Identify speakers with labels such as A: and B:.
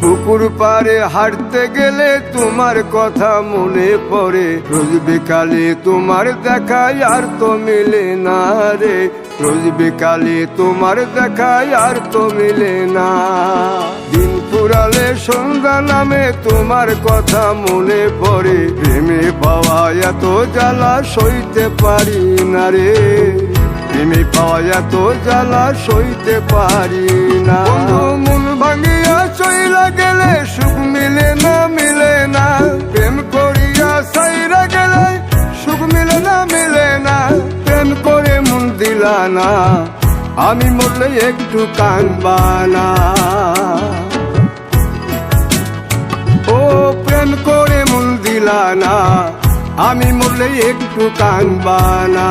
A: পুকুর পাড়ে হাঁটতে গেলে তোমার কথা মনে পড়ে, রোজ বিকালে তোমার দেখা আর তো মিলে না রে, রোজ বিকালে তোমার দেখা আর তো মিলে না। দিন ফুরালে সন্ধ্যা নামে তোমার কথা মনে পড়ে, প্রেমে পাওয়া এত জ্বালা সইতে পারি না রে, প্রেমে পাওয়া এত জ্বালা সইতে পারি না। মন ভাঙিয়া চইলা গেলে সুখ মিলে না, মিলে না, প্রেম করিয়া সাইরা গেলে সুখ মিলে না, মিলে না, প্রেম করে মন দিলা না, আমি মরলে একটু কাঁদবা না। ও প্রেম করে মন দিলা না, আমি মরলে একটু কাঁদবা না।